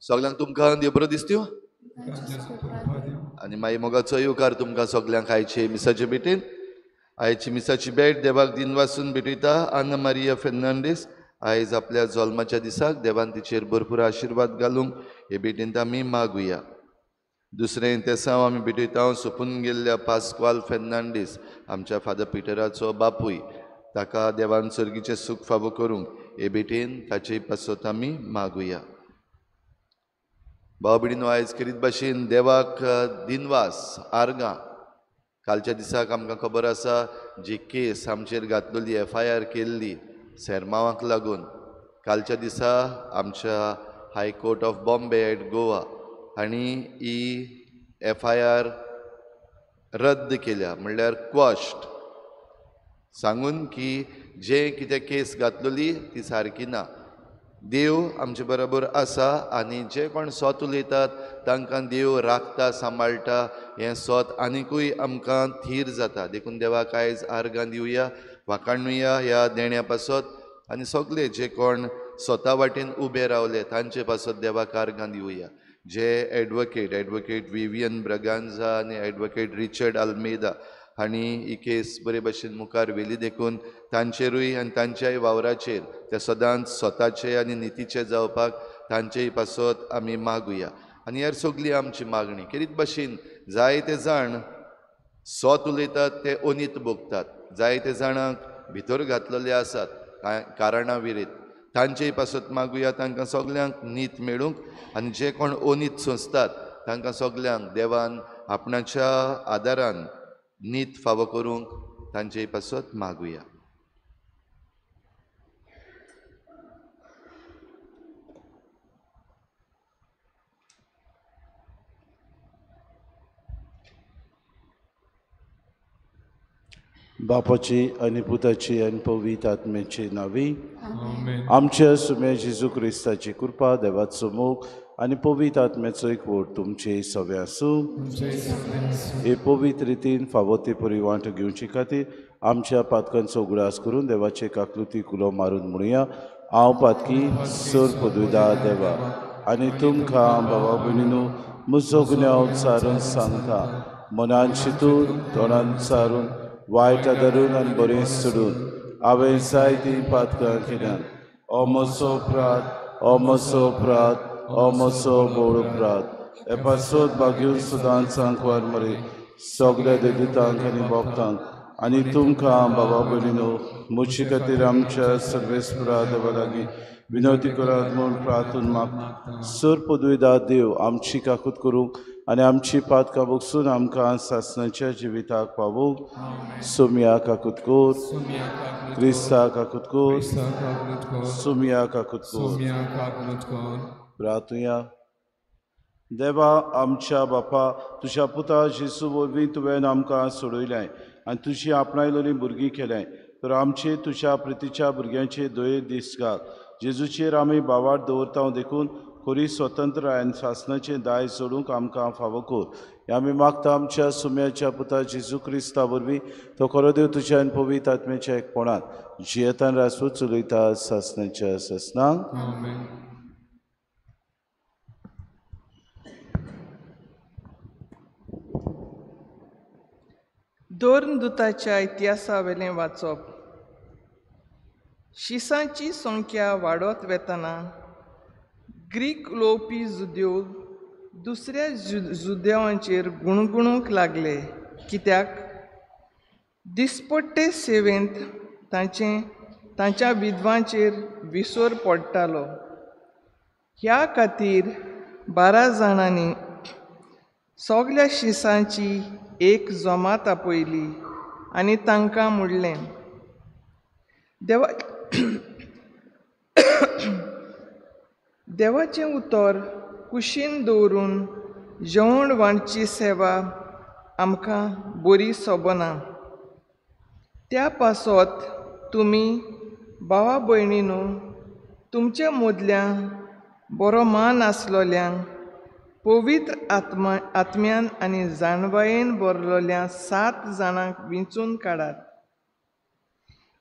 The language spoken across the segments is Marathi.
सगळ्यांक तुमकां देव बरो दिसत्यो आनी मागीर मोगाचो येवकार तुमकां सगळ्यांक आयचे मिसाचे भेटेन. आयची मिसाची भेट देवाक दिनवासून भेटयता आना मारिया फेर्नांडीस. आयज आपल्या जल्माच्या दिसाक देवान तिचेर भरपूर आशिर्वाद घालूंक हे भेटेंत आमी मागुया. दुसरें तेसांव आमी भेटयता सोंपून गेल्ल्या पास्क्वाल फेर्नांडीस आमच्या फादर पिटराचो बापूय. ताका देवान सर्गीचें सूख फावो करूंक हे भेटेन ताचे पासत आमी मागुया. भाव भयणीनो, आयज करीत भाशेन देवाक दिनवास आर्गां. कालच्या दिसाक आमकां खबर आसा जी केस आमचेर घातलेली FIR केल्ली सेरमांवाक लागून. कालच्या दिसा आमच्या high court of Bombay at Goa हांणी ही FIR रद्द केल्या, म्हणल्यार क्वॉश्ड, सांगून की जे कितें केस घातलेली ती सारकी ना. देव आमचे बरोबर आसा आनी जे कोण सोत उलयतात तांकां देव राखता, सांबाळटा. हें सोत आनिकूय आमकां थीर जाता. देखून देवाक आयज आर्गां दिवया, वाखाणुया ह्या देण्या पासत. आनी सगळे जे कोण स्वता वाटेन उबे रावले तांचे पासत देवाक आर्गां दिवया. जे एडवोकेट विवियन ब्रगांझा आनी एडवोकेट रिचर्ड आल्मेदा हांणी ही केस बरे भशेन मुखार व्हेली, देखून तांचेरूय आनी तांच्याय वावराचेर ते सदांच स्वताचे आनी नितीचे जावपाक तांचेय पासत आमी मागुया. आनी ह्यार सगळी आमची मागणी. करीत भाशेन जायते जाण सोत उलयतात ते अनीत भोगतात. जायते जाणांक भितर घातलेले आसात कारणां विरीत. तांचेय पासत मागुया तांकां सगल्यांक नीत मेळूंक. आनी जे कोण अनीत सोंसतात तांकां सगल्यांक देवान आपणाच्या आदारान नीत फावो करूंक तांचेय पासत मागुया. बापाची आनी पुताची आनी पवित्र आत्म्याची नावी. आमच्या सुम्या जेजू क्रिस्ताची कृपा, देवाचो मोग आनी पवित्र आत्म्याचो एकवट तुमचे सगळे आसूं. हे पवित्र रितीन फावो ते परी वांटो घेवचे खातीर आमच्या पातकांचो उगडास करून देवाचे काकलुती कुलो मारून म्हणुया. हांव पातकी सर पदवीदार देवा आनी तुमकां भावा भयणीनो म्हजो गुन्यांव चारून सांगता. मनान चिंतून, तोंडान चारून, वायट धरून आनी बरें सोडून हांवें जायतीं पातकां केल्यात. हो म्हजो अपराध, हो म्हजो अपराध, हो म्हजो बोड अपराध. हे पासत भाग्यून सुदां सांकवार मरे सगळ्या देदितांक आनी भक्तांक आनी तुमकां भावा भयणीनो म्हजे खातीर आमच्या सर्वेस्परा देवा लागीं विनवती करात म्हूण प्रार्थून मागता. सर पदवीदार देव आमची काकूत करूंक आनी आमची पातकां भोगसून आमकां सासणाच्या जिविताक पावूंक सोम्या काकूत कोर. क्रिस्ता काकूत कोर. सोम्या काकूत कोर. प्रार्थुया. देवा आमच्या बापा, तुज्या पुता जेजू वरवीं तुवें आमकां सोडयलें आनी तुजी आपणायलोलीं भुरगीं केलें. तर आमचे तुज्या प्रितीच्या भुरग्यांचे दये दीस घाल. जेजूचेर आमी बावार दवरता देखून खरी स्वतंत्र आनी शासनाचें दाय सोडूंक आमकां फावो कर. हें आमी मागता आमच्या सुम्याच्या पुता जेजू क्रिस्ता वरवीं. तो खरो देव तुज्या आनी पवित्र आत्म्याच्या एकपणांत जियेतान रासू चलयता शासनाच्या शासनाक. दोन दुताच्या इतिहासा वेलें वाचप. शिसांची संख्या वाडत वेतना ग्रीक उलोवपी जुदेव दुसऱ्या जुदेवांचेर गुणगुणूंक लागले, कित्याक दिसपट्टे सेवेंत तांच्या विधवांचेर विसर पडटालो. ह्या खातीर 12 जाणांनी सगल्या शिसांची एक जमात आपयली आनी तांकां म्हणलें, देवाचें उतर कुशीन दवरून जेवण वांटची सेवा आमकां बरी सोबना. त्या पासत तुमी भावा भयणीनो तुमच्या मदल्यान बरो मान आसलोल्यांक पवित्र आत्म्यान आनी जाणवायेन भरलोल्या 7 जाणांक विंचून काडात.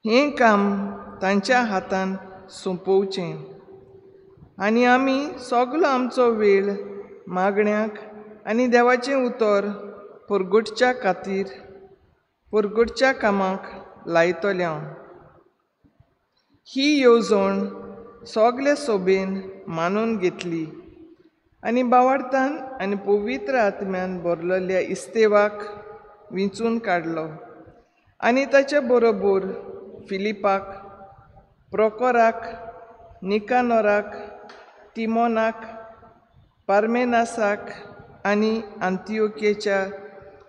हें काम तांच्या हातान सोंपोवचें आनी आमी सगलो आमचो वेळ मागण्यांक आनी देवाचें उतर परगटच्या कामाक लायतल्यांव. ही येवजण सगले सोबेन मानून घेतली आनी भावार्थान आनी पवित्र आत्म्यान भरलेल्या इस्तेवाक विंचून काडलो आनी ताचे बरोबर फिलिपाक, प्रोकोराक, निकानोराक, तिमोनाक, पार्मेनासाक आनी आंतियोकेच्या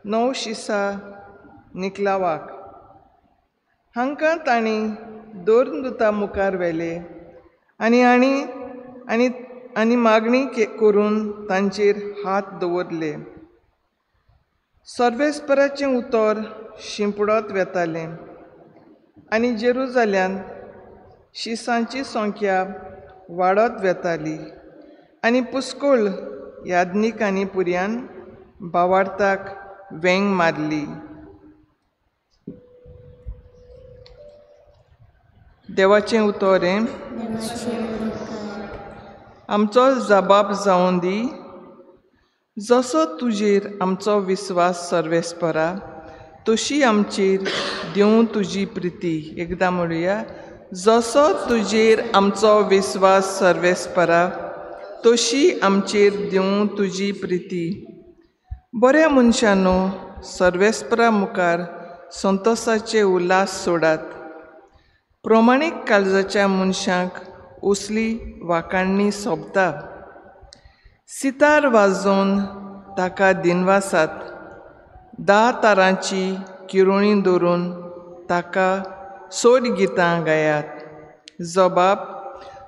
9 शिसा निकलावाक. हांकां तांणी दोर्नदूता मुखार व्हेले आनी मागणी करून तांचेर हात दवरले. सर्वेस्पराचें उतर शिंपडत वेतालें आनी जेरुजाल्यांत शिसांची संख्या वाडत वेताली आनी पुस्कळ याज्ञिकांनी पुर्यान भावार्थाक वेंग मारली. देवाचें उतर हें आमचो जबाब जावन दी. जसो तुजेर आमचो विस्वास सर्वेस्परा तशी आमचेर दिवं तुजी प्रिती. एकदां म्हणुया, जसो तुजेर आमचो विस्वास सर्वेस्परा तशी आमचेर दिवं तुजी प्रिती. बऱ्या मनशानो सर्वेस्परा मुखार संतोसाचे उल्हास सोडात. प्रमाणीक काळजाच्या मनशांक उसली वाखाणणी सोबता. सितार वाजोवन ताका दिनवासात. 10 तारांची किरुणी दवरून ताका सोड गितां गायात. जबाब,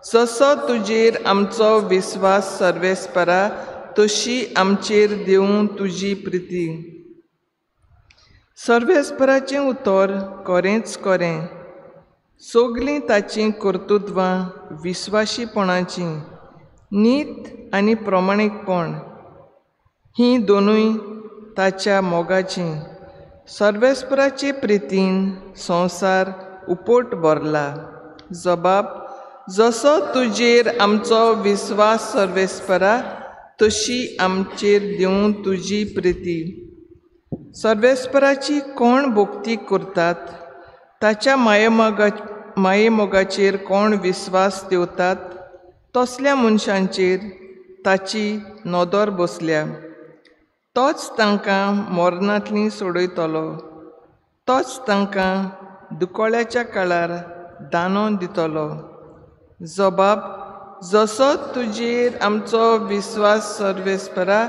जसो तुजेर आमचो विस्वास सर्वेस्परा तशी आमचेर दिवं तुजी प्रिती. सर्वेस्पराचें उतर खरेंच खरें. सगलीं ताचीं कर्तुत्वां विस्वाशीपणाचीं, नीत आनी प्रमाणीकपण हीं दोनूय ताच्या मोगाचीं. सर्वेस्पराचे प्रितीन संवसार उपोट भरला. जबाब, जसो तुजेर आमचो विस्वास सर्वेस्परा तशी आमचेर दिवं तुजी प्रिती. सर्वेस्पराची कोण भोक्ती करतात, ताच्या मायेमोगाचेर कोण विस्वास दवरतात, तसल्या मनशांचेर ताची नदर बसल्या. तोच तांकां मरणांतलीं सोडयतलो. तोच तांकां दुकोळ्याच्या काळार दानो दितलो. जबाब, जसो तुजेर आमचो विस्वास सर्वेस्परा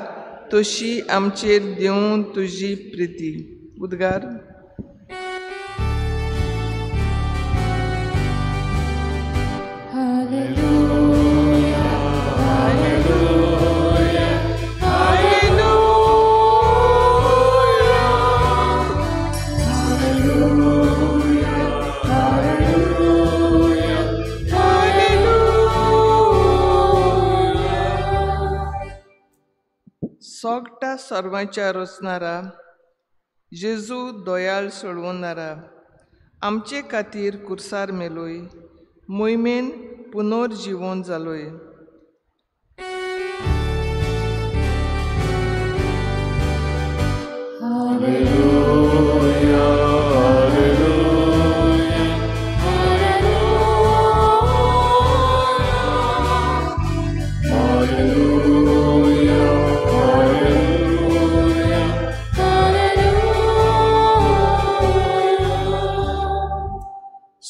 तशी आमचेर दिवं तुजी प्रिती. उद्गार. सोगटा सर्वांच्या रचणारा, जेजू दोयाळ सोडवणारा, आमचे खातीर कुर्सार मेलोय, मोहिमेन पुनर्जीवन जालोय.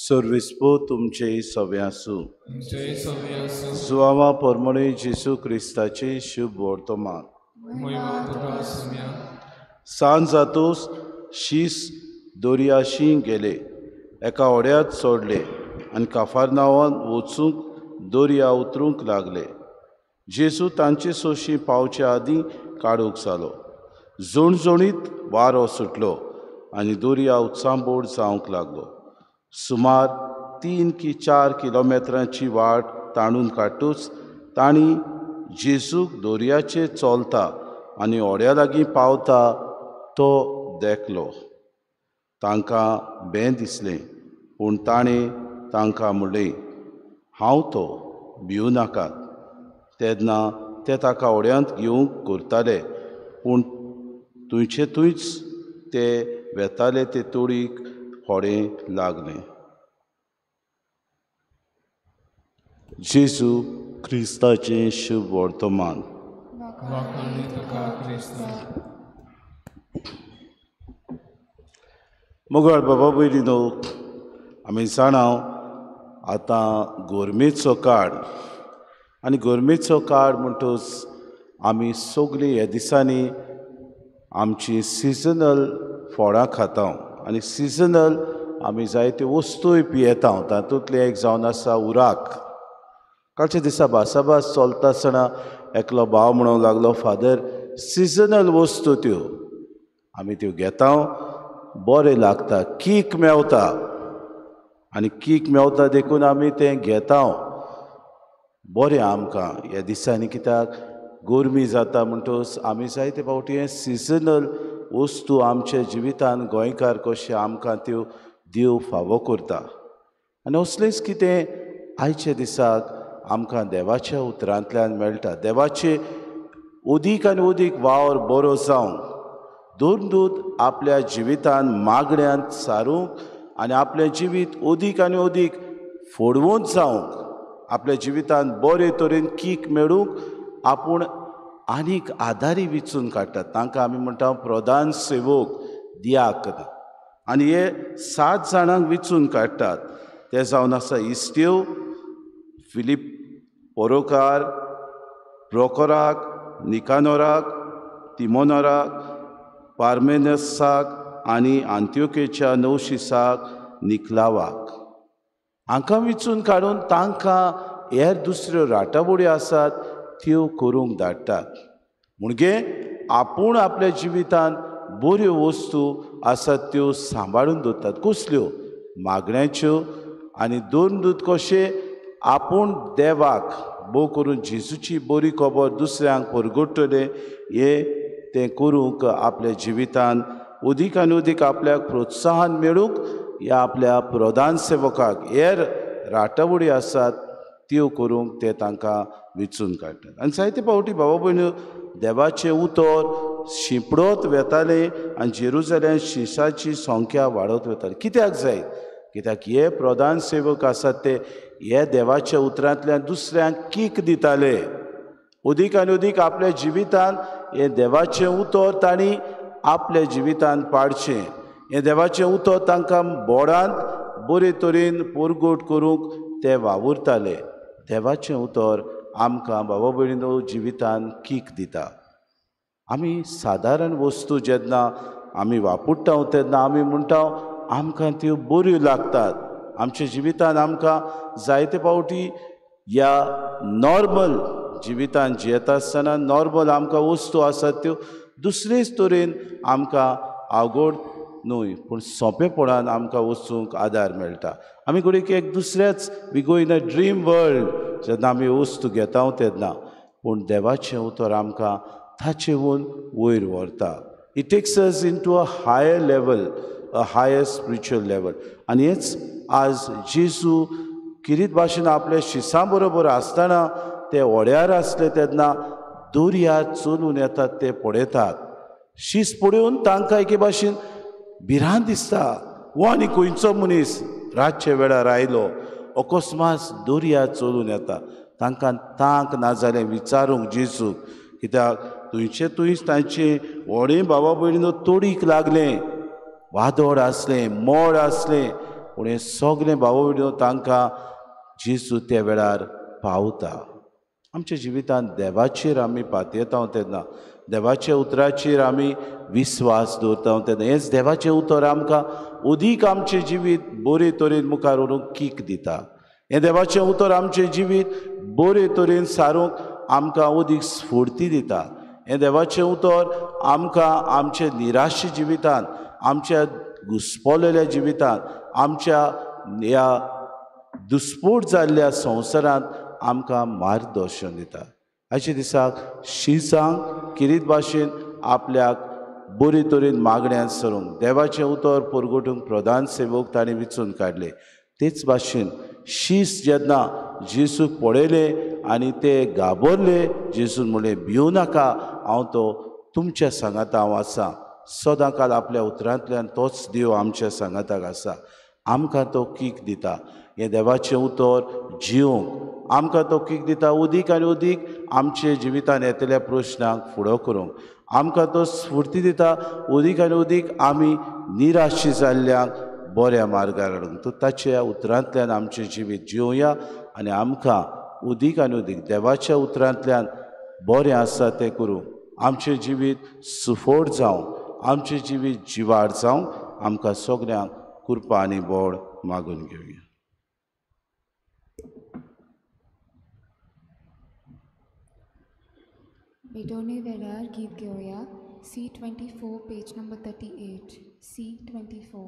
सर्विस्पो तुमचे सवे आसूं. सुवामा पोरमोणी जेसू क्रिस्ताचे शुभ वर्तमान. सांज जातूस शीस दोरयाशी गेले, एका ओड्यांत सोडले आनी काफारनावान वचूंक दोरया उतरूंक लागले. जेसू तांचे सोशी पावच्या आदीं काडूंक जालो. जोणजोणीत वारो सुटलो आनी दोरया उत्सांबोड जावंक लागलो. सुमार 3 की 4 किलोमिटरांची वाट ताणून काडटूच तांणी जेसूक दोरयाचेर चलता आनी ओड्या लागीं पावता तो देखलो. तांकां भें दिसलें, पूण ताणें तांकां म्हणलें, हांव तो, भिवू नाकात. तेन्ना ते ताका ओड्यांत घेवंक करताले, पूण थंयचे थंयच ते वेताले ते तोडीक होडें लागलें. जेसू क्रिस्ताचें शुभ वर्तमान. मोगाळ बाबा भयणीनो, आमी जाणाव आतां गोरमेचो काळ आनी गोरमेचो काळ म्हणटच आमी सगळीं ह्या दिसांनी आमची सिजनल फळां खाता आनी सिजनल आमी जायत्यो वस्तूय पियेता. तातूंतलें एक जावन आसा उराक. कालच्या दिसा भासाभास चलता आसतना एकलो भाव म्हणूंक लागलो, फादर, सिजनल वस्तू त्यो आमी त्यो घेता, बरें लागता, कीक मेवता आनी कीक मेवता देखून आमी तें घेता. बरें आमकां ह्या दिसांनी, कित्याक गोरमी जाता म्हणटच आमी जायते फावटी हें सिजनल वस्तू आमच्या जिवितान गोंयकार कशे आमकां त्यो देव फावो करता. आनी असलेंच कितें आयच्या दिसाक आमकां देवाच्या उतरांतल्यान मेळटा. देवाचे अदीक आनी अदीक वावर बरो जावंक, दोन आपल्या जिवितान मागण्यांत सारूंक आनी आपलें जिवीत अदीक आनी अदीक फोडवूंच जावंक, आपल्या जिवितान बरे तरेन कीक मेळूंक आपूण आनीक आदारी विचून काडटात. तांकां आमी म्हणटा प्रधान सेवक, दियाकन. आनी हे 7 जाणांक विचून काडटात. ते जावन आसा इस्त्यो, फिलीप पोरोकार, प्रोकोराक, निकानोराक, तिमोनोराक, पार्मेनसाक आनी आंत्योकेच्या नवशिसाक निकलावाक. हांकां विचून काडून तांकां हेर दुसऱ्यो राटाबोड्यो आसात त्यो करूंक धाडटात. म्हणजे आपूण आपल्या जिवितान बऱ्यो वस्तू आसात त्यो सांबाळून दवरतात. कसल्यो? मागण्यांच्यो. आनी दोन कशे आपूण देवाक भोव करून जेजूची बरी खबर दुसऱ्यांक परगट्टले हे तें करूंक आपल्या जिवितान अदीक आनी अदीक आपल्याक प्रोत्साहन मेळूंक ह्या आपल्या प्रधान सेवकाक हेर राटावडी आसात त्यो करूंक ते तांकां विचून काडटात. आनी जायते फावटी भावा भयण्यो, देवाचें उतर शिंपडत वेताले आनी जेरुजलेम शिसाची संख्या वाडत वताली. कित्याक जाय? कित्याक हे प्रधान सेवक आसात ते हे देवाच्या उतरांतल्यान दुसऱ्यांक कीक दिताले. अदीक आनी अदीक आपल्या जिवितान हे देवाचें उतर तांणी आपल्या जिवितान पाडचें. हें देवाचें उतर तांकां बोडांत बरे तरेन परगट करूंक ते वावुरताले. देवाचें उतर आमकां बाबा भयणीनो जिवितान कीक दिता. आमी सादारण वस्तू जेन्ना आमी वापरता तेन्ना आमी म्हणटा आमकां त्यो बऱ्यो लागतात. आमच्या जिवितान आमकां जायते फावटी ह्या नॉर्मल जिवितान जियेता आसतना नॉर्मल आमकां वस्तू आसात त्यो दुसरेच तरेन आमकां आवगड न्हय पूण सोंपेपणान आमकां वचूंक आदार मेळटा. आमी घडये एक दुसऱ्याच we go in a dream world जेन्ना आमी वस्तू घेता तेन्ना, पूण देवाचें उतर आमकां ताचेवून वयर व्हरता. It takes us into a higher level, a higher spiritual level. आनी हेच आज जेजू किरीत भाशेन आपल्या शिसां बरोबर आसतना ते ओड्यार आसले तेन्ना दोरया चलून येतात ते पळयतात. शीस पळोवन तांकां एके भाशेन भिरांत दिसता. वो आनी खंयचो मनीस रातचे वेळार आयलो अकस्मात दोरया चलून येता. तांकां तांक नाजालें विचारूंक जेजूक, कित्याक थंयचे थंयच तांचें व्हडें भावा भयणीनो तोडीक लागलें. वादळ आसलें, मोड आसलें, पूण हे सगळे भाव भयणो तांकां जेजू त्या वेळार पावता. आमच्या जिवितांत देवाचेर आमी पातयेता तेन्ना, देवाच्या उतराचेर आमी विस्वास दवरता तेन्ना हेंच देवाचें उतर आमकां अदीक आमचें जिवीत बरे तरेन मुखार व्हरूंक कीक दिता. हें देवाचें उतर आमचें जिवीत बरे तरेन सारूंक आमकां अदीक स्फूर्ती दिता. हें देवाचें उतर आमकां आमच्या निराश जिवितांत, आमच्या घुस्पलेल्या जिवितांत, आमच्या ह्या दुस्फूट जाल्ल्या संवसारांत आमकां मार्गदर्शन दिता. आयच्या दिसाक शिसांक किरीत भाशेन आपल्याक बरे तरेन मागण्यांत सरूंक देवाचें उतर परगटूंक प्रधान सेवक ताणें विचून काडले. तेच भाशेन शीस जेन्ना जेजूक पळयलें आनी ते घाबरले, जेजून म्हणलें भिवू नाका, हांव तो तुमच्या सांगाता हांव आसां. सदां काल आपल्या उतरांतल्यान तोच देव आमच्या सांगाताक आसा. आमकां तो कीक दिता. हें देवाचें उतर जिवंक आमकां तो कीक दिता अदीक आनी अदीक आमचे जिवितांत येतल्या प्रश्नांक फुडो करूंक. आमकां तो स्फूर्ती दिता अदीक आनी अदीक आमी निराशी जाल्ल्यांक बऱ्या मार्गार हाडूंक. तो ताच्या उतरांतल्यान आमचें जिवीत जिवया आनी आमकां अदीक आनी अदीक देवाच्या उतरांतल्यान बरें आसा तें करूंक. आमचें जिवीत सुफोट जावं, आमचें जिवीत जिवाड जावं, आमकां सगळ्यांक कृपा आनी बोड मागून घेवया. बेटोने वेळार गीत घेवया. C24 page number 38. C24.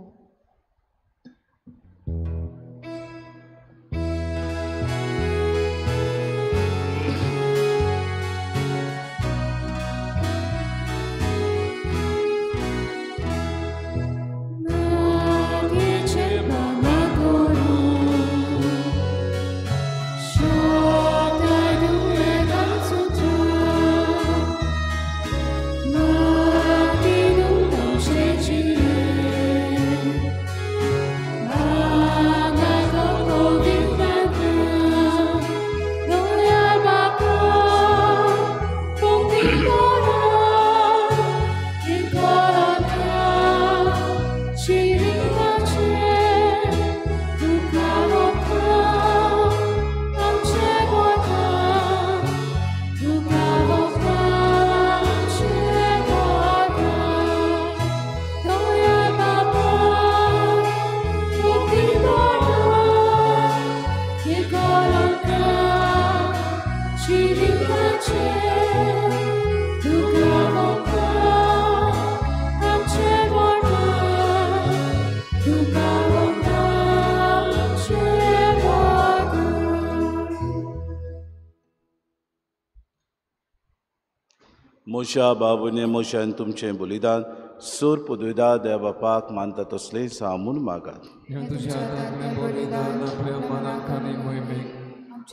मोशा बाबूने मोशान तुमचें बलिदान सूर पदविदा देव बापाक मानता तसलें सामून मागात. तुझ्या आत्म्या बलिदान आपल्या मनाक आनी मोहिमेक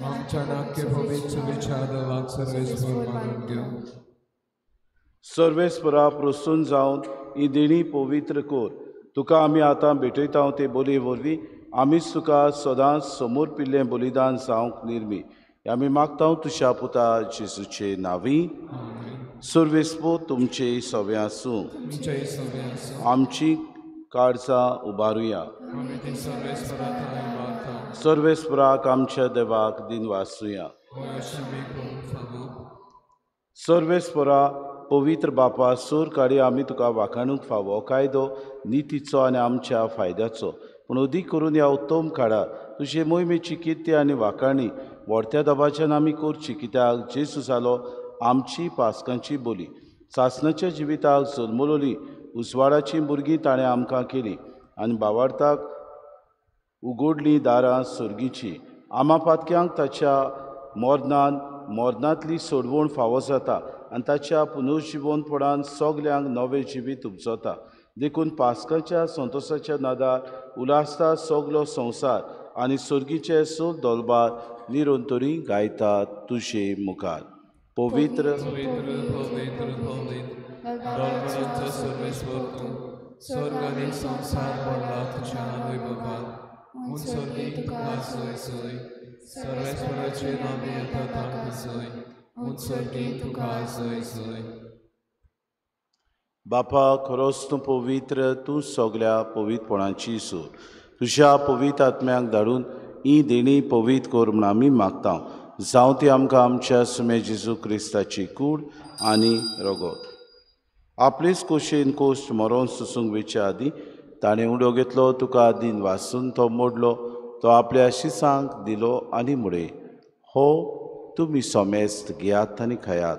आमच्या नाक्य पवित्र विचाराक सर्वेस्वर मागून घेऊ. सर्वेस्परा प्रसून जावन ही देणी पवित्र कोर. तुका आमी आतां भेटयता ते बोली वरवीं आमीच तुका सदांच समोर पिल्लें बलिदान जावंक निर्मी. आमी मागता तुज्या पुता जेजूचे नांवी. सर्वेस्पो तुमचे सवे आसूं. आमची काळजां उबारुया. सर्वेस्पराक आमच्या देवाक दिन वासुया. सर्वेस्परा पवित्र बापा सूर काडी आमी तुका वाखाणूंक फावो कायदो नितीचो आनी आमच्या फायद्याचो. पूण अदीक करून ह्या उत्तम काळा तुजे मोहिमेची किर्ती आनी वाखाणी व्हडत्या दबाच्यान आमी करची, कित्याक जेजू जालो आमची पासकांची बोली. सासणाच्या जिविताक जल्मलोली उजवाडाची भुरगीं ताणें आमकां केली आनी भावार्थाक उगडलीं दारां सुर्गीची. आमा पातक्यांक ताच्या मोरनांतली सोडवण फावो जाता आनी ताच्या पुनर्जिवनपणान सगल्यांक नवें जिवीत उपजता. देखून पासकाच्या संतोशाच्या नादार उलासता सगलो संवसार आनी सुर्गीचे सूर दोलबार निरंतरी गायतात तुजे मुखार. पवित्र स्वर्ग आनी संसार पडला तुज्या वैभवान. मुसर्गी तुका सोय सोय सर्वेस्वराचे नामे येता ताका सोय. मुसर्गी तुका सोय सोय. बापा खरोच तूं पवित्र, तूं सगल्या पवित्रपणाची सूर. तुज्या पवित्र आत्म्याक धाडून ही देणी पवित्र कर म्हूण आमी मागता. जावं ती आमकां आमच्या सुमे जेजू क्रिस्ताची कूड आनी रगत. आपलेच खोशेन कोश्ट मरोन सुसूंक वेच्या आदीं ताणें उडो घेतलो, तुका दिन वाचून तो मोडलो, तो आपल्या शिसांक दिलो आनी मुळे, हो तुमी सोमेस्त घेयात आनी खायात,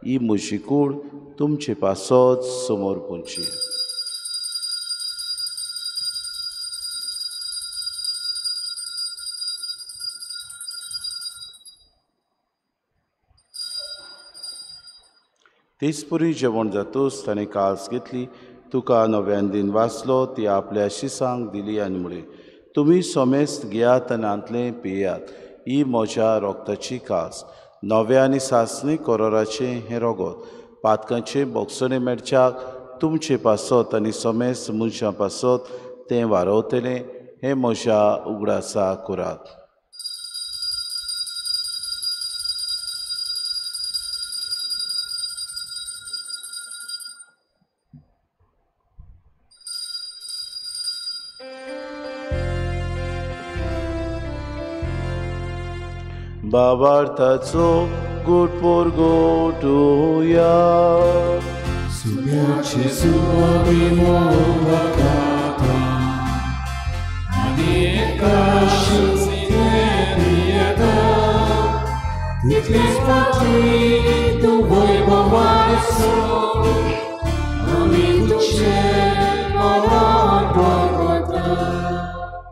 ही म्हजी कूड तुमचे पासत समोर पोंची. तेचपुरी जेवण जातूच ताणें कास घेतली, तुका नव्यान दिन वाचलो, ती आपल्या शिसांक दिली आनी म्हळें, तुमी सोमेस्त घेयात आनी आंतलें पियेयात, ही म्हज्या रोगताची कास, नव्या आनी सासणीक कोरोराचें हें रगत, पातकांचें बोगसणे मेडच्याक तुमचे पासत आनी सोमेस्त मनशां पासत तें वारवतलें, हें म्हज्या उगडासा करात. बाबार्थाचो गोटपोर गोटुया. सुम्याचे सुवामी मोवाकाता आनी एका शिवसिनेरियता तितलीच पातळी तूं वैभवान आसो आमी तुझे मरण भोगता.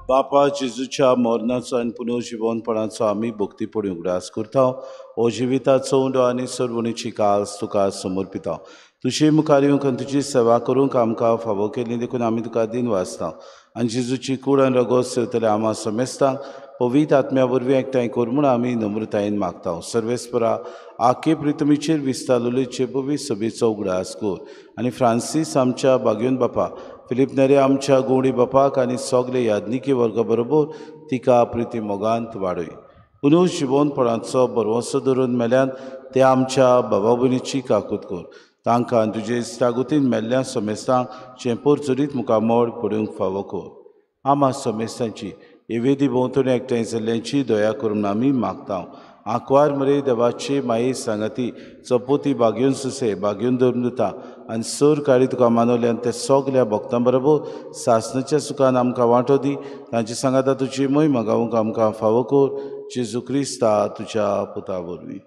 बापा जेजूच्या मरणाचो आनी पुनर्जिवनपणाचो आमी भक्ती पडून उगडास करता. हो जिविताचो उंडो आनी सर्वणीची कास तुका समर्पिता. तुजे मुखार येवंक आनी तुजी सेवा करूंक आमकां फावो केली देखून आमी तुका दिन वाचता. आनी जेजूची कूड आनी रगत सेवतले आम्हा समेस्तांक पवित्र आत्म्या वरवीं एकठांय कर म्हूण आमी नम्रतायेन मागता. सर्वेस्परा आखे प्रितमीचेर विस्तारलेचे पवित्र सभेचो उगडास कर आनी फ्रांसीस आमच्या बागयोन बापा, फिलीप नेरे आमच्या गोवडी बापाक आनी सगले यादनिकी वर्गा बरोबर तिका प्रिती मोगांत वाडय. पुनर्जिवनपणाचो बरवंसो धरून मेल्यान ते आमच्या बाबा भयणीची काकूत कर. तांकां तुजे इश्टागुतीन मेल्ल्या समेस्तांक चेंपोर चरीत मुखामोड पडूंक फावो कर. आम्हा समेस्तांची येवेदी भोंवतणी एकठांय जाल्ल्यांची दया करून आमी मागता. आंकवार मरे देवाचे माये सांगाती चपोती बागयोन सुसे बागयोन धर्मदुता आनी सर काळी तुका मानवल्यान ते सगल्या भक्तां बरोबर सासणाच्या सुखान आमकां वांटो दी. तांची सांगाता तुजी महिमा गावूंक आमकां फावो कर. जेजू क्रिस्ता तुज्या पुता वरवीं.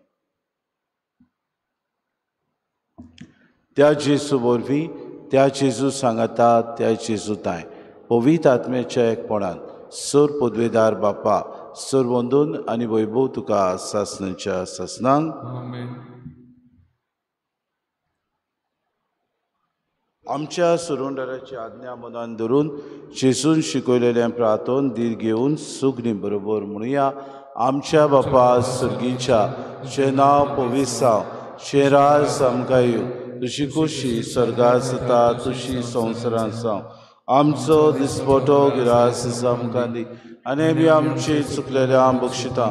त्या जेजू वरवीं, त्या जेजू सांगाता, त्या जेजू ताय पवित्र आत्म्याच्या एकपणान सर पदवेदार बापा, सर वंदन आनी वैभव तुका सासणाच्या सासणांक. आमेन. आमच्या सुरोंडराची आज्ञा मनान धरून जेजून शिकयलेलें प्रार्थन दीर घेवन सुगनी बरोबर म्हणुया. आमच्या बापा सर्गीच्या जे नांव पवित्र जावं, जे राज आमकां येवं, तुजी खोशी स्वर्गांत जाता तुजी संवसारांत जावं. आमचो दिसपटो गिरास आमकां दी आनी आमी आमची चुकलेल्यां बक्षिता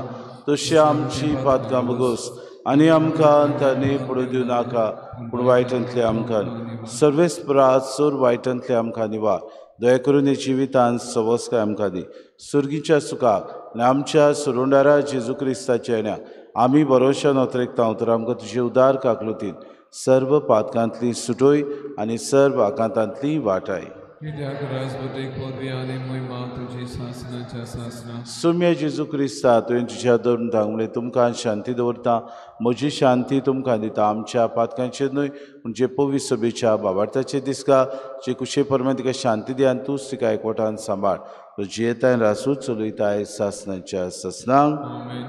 तशी आमची पातकां बगोस आनी आमकां तांणी पडूं दिवं नाका, पूण वायटांतले आमकां सर्वेस्परात चोर वायटांतले आमकां निवार. दया करून हे जिवितांत सवस्काय आमकां दी. सुर्गीच्या सुखाक आनी आमच्या सुरोंडारा जेजू क्रिस्ताच्या येण्याक आमी भरोशा नोतरेकता. तर आमकां तुजे उदार काकलुतीन सर्व पातकांतली सुटोय आनी सर्व आकांतांतली वाटाय. कित्याक राजवटीक पदवी आनी महिमा तुजी सासणाच्या सासणां. सुम्या जेजू क्रिस्ता तुवें तुज्या धरून तांगडे तुमकां शांती दवरता. म्हजी शांती तुमकां दिता. आमच्या पातकांचेर न्हय पूण जे पवित्र सभेच्या बाबार्थाचे दिसका जे कुशे परमे तिका शांती दी आनी तूंच तिका एकवटान सांबाळ. तो जियेताय रासूच चलयताय सासणाच्या सासणांक. आमेन.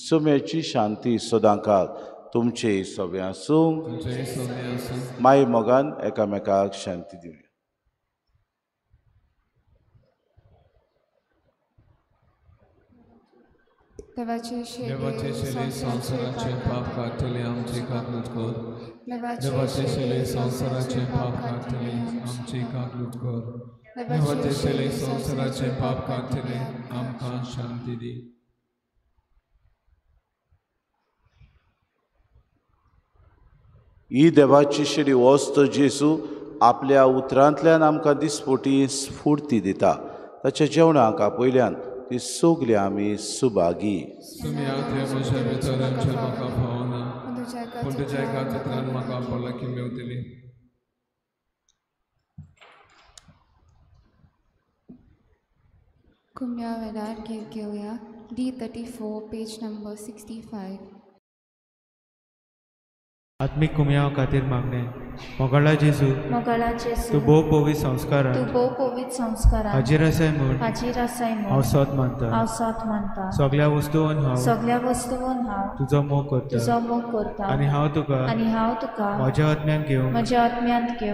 सुम्याची शांती सदांकाल तुमचे सगळ्यां आसूं. तुझे सगळे आसूं. माय मोगान एकामेकाक शांती दिवया. देवाचे देवाचे शेले संसाराचे पाप काढतले आमची काकलूट कर. देवाचे देवाचे शेले संसाराचे पाप काढतले आमची काकलूट कर. देवाचे शेले संसाराचे पाप काढतले आमकां शांती दी. ही देवाची शेडी वस्त जेजू आपल्या उतरांतल्यान आमकां दिसपोटी स्फूर्ती दिता. ताच्या जेवणाक आपयल्यान ती सगली आमी सुभागी. तुम्ही आते म्हज्या भितर आमच्या म्हाका फावना पूण तुज्या एका चित्रान म्हाका पलकी मेवतली. कुम्या वेळार गीत घेवया. D34 page number 65. आत्मिक कुमयाव खातीर मागणे. मोगाळा जेजू तूं भोव पवित्र संस्कारान हाजीर आसाय म्हूण हांव सत मानता. सगळ्या वस्तूंवन हांव तुजो मोग करता आनी हांव तुका म्हज्या आत्म्यान घेवन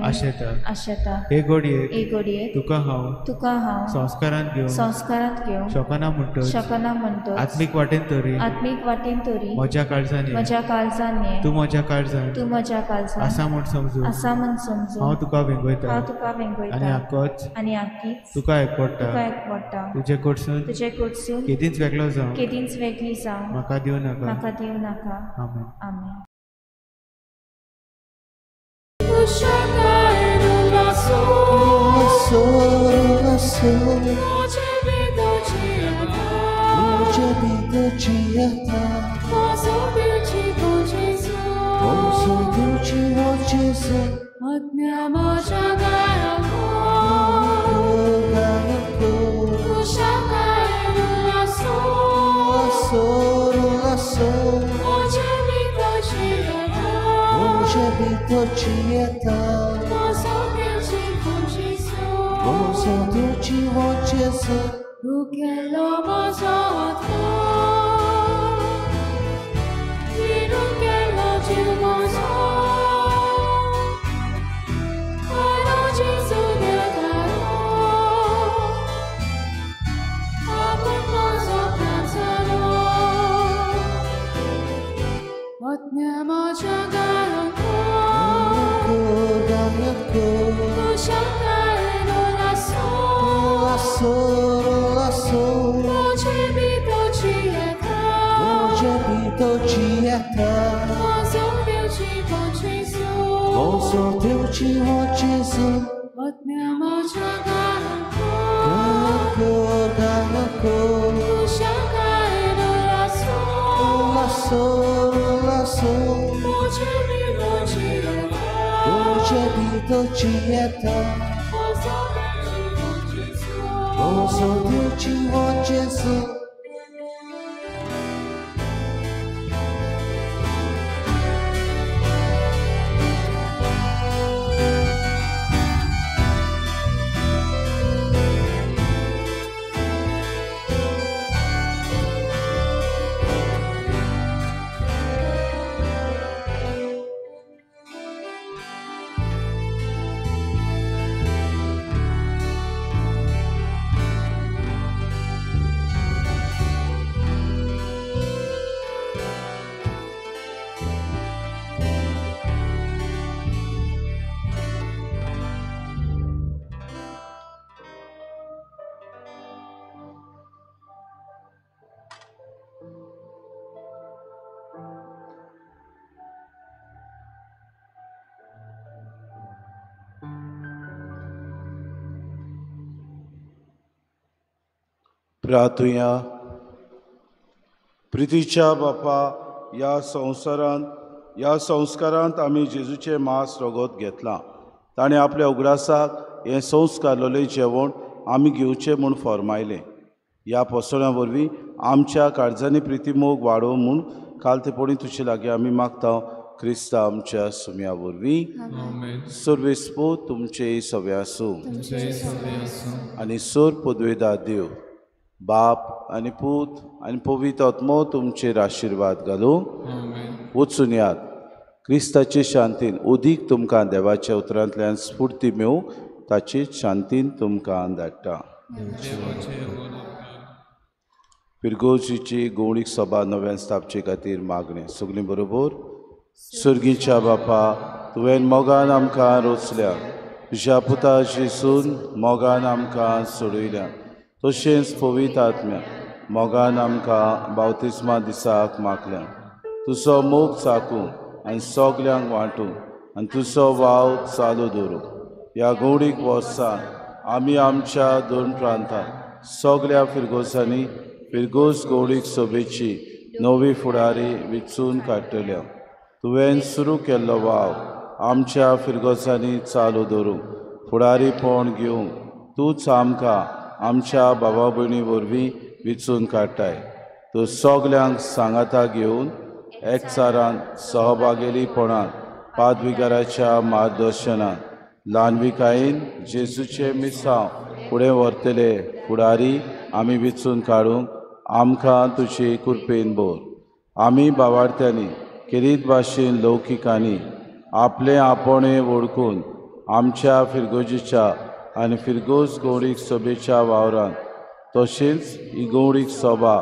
आशेता. हे घडये तुका हांव संस्कारांत घेवन शकना म्हणटच आत्मीक वाटेन तरी म्हज्या काळजांनी तूं म्हज्या काळजांत आसा म्हूण समजू हांव तुका वेंगयता आनी आख्खीच तुका एकवडटा. तुजे कडसून केदींच वेगळो जावं म्हाका दिवं नाका. आमेन. प्रार्थुया. प्रितीच्या बापा, ह्या संस्कारांत आमी जेजूचे मास रगत घेतलां. ताणें आपल्या उगडासाक हें संस्कारलोलें जेवण आमी घेवचें म्हूण फरमायलें. ह्या पोसोळ्या वरवीं आमच्या काळजांनी प्रिती मोग वाडो म्हूण कालतेपणी तुजे लागीं आमी मागता. क्रिस्ता आमच्या सुम्या वरवीं सर्वेस्पो तुमचे सवे आसूं आनी सोर पदवेदार देव बाप आनी पूत आनी पवित्र आत्मो तुमचेर आशिर्वाद घालूं. वचून यात. क्रिस्ताचे शांतीन उदीक तुमकां देवाच्या उतरांतल्यान स्फूर्ती मेळूं ताचे शांतीन तुमकां धाडटा. पिरगोजीची गवणीक सभा नव्यान स्थापचे खातीर मागणें. सगलीं बरोबर. सर्गीच्या बापा, तुवें मोगान आमकां रोचल्या, तुज्या पुता जेसून मोगान आमकां सोडयल्या. तशेंच पवित्र आत्म्या मोगान आमकां बावतिस्मा दिसाक मागल्या. तुजो मोग चाकूं आनी सगल्यांक वांटूं आनी तुजो वाव चालू दवरूं. ह्या गवडीक वर्सान आमी आमच्या दोन प्रांतांत सगळ्या फिरगोसांनी फिरगोस गवळीक सोबेची नवी फुडारी वेंचून काडटल्यो. तुवें सुरू केल्लो वाव आमच्या फिरगोसांनी चालू दवरूंक फुडारीपण घेवंक तूंच आमकां आमच्या भावा भयणी वरवीं वेंचून काडटाय. तूं सगल्यांक सांगाता घेवन एकचारान सहभागिलीपणान पादविकाराच्या मार्गदर्शनान ल्हानविकायेन जेजूचे मिसांव फुडें व्हरतले फुडारी आमी वेंचून काडूंक आमकां तुजे कृपेन भोर. आमी भावार्थ्यांनी खेरीत भाशेन लौकिकांनी आपले आपणे वळखून आमच्या फिरगोजेच्या आनी फिरगोस गवळीक सभेच्या वावरांत तशेंच ही गवळीक सभा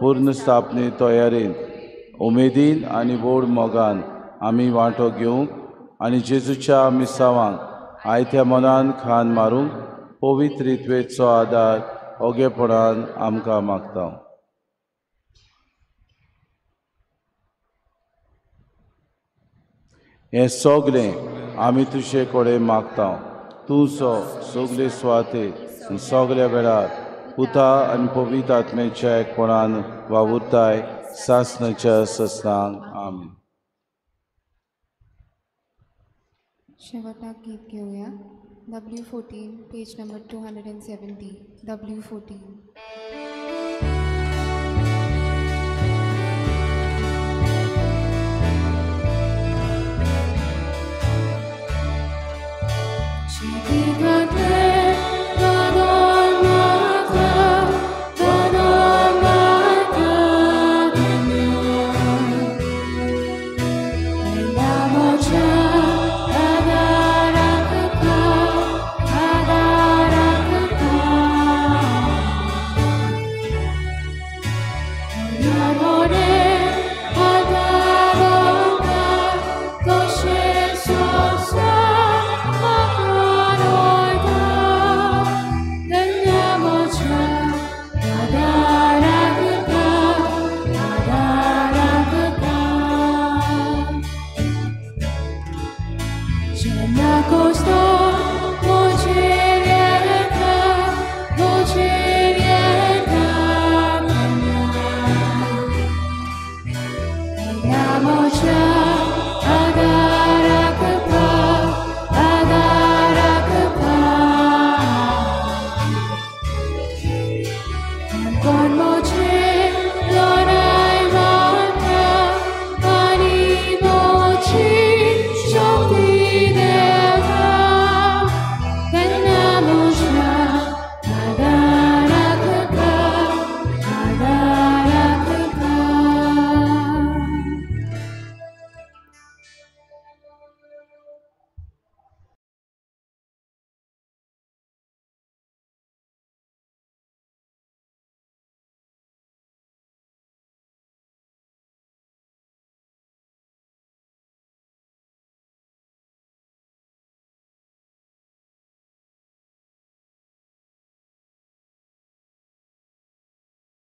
पूर्ण स्थापने तयारेन उमेदीन आनी व्हड मोगान आमी वांटो घेवंक आनी जेजूच्या मिसावांक आयत्या मनान खान मारूंक पवित्रित्वेचो आदार ओगेपणान आमकां मागता. हें सगलें आमी तुजे कडेन मागता. तूं सगले सुवातेर सगल्या वेळार पुता आनी पवित्र आत्म्याच्या एकपणान वावुरताय सासणाच्या ससनांक. आमीन. शेवटाक गीत घेवया. W14 page number 270. W14.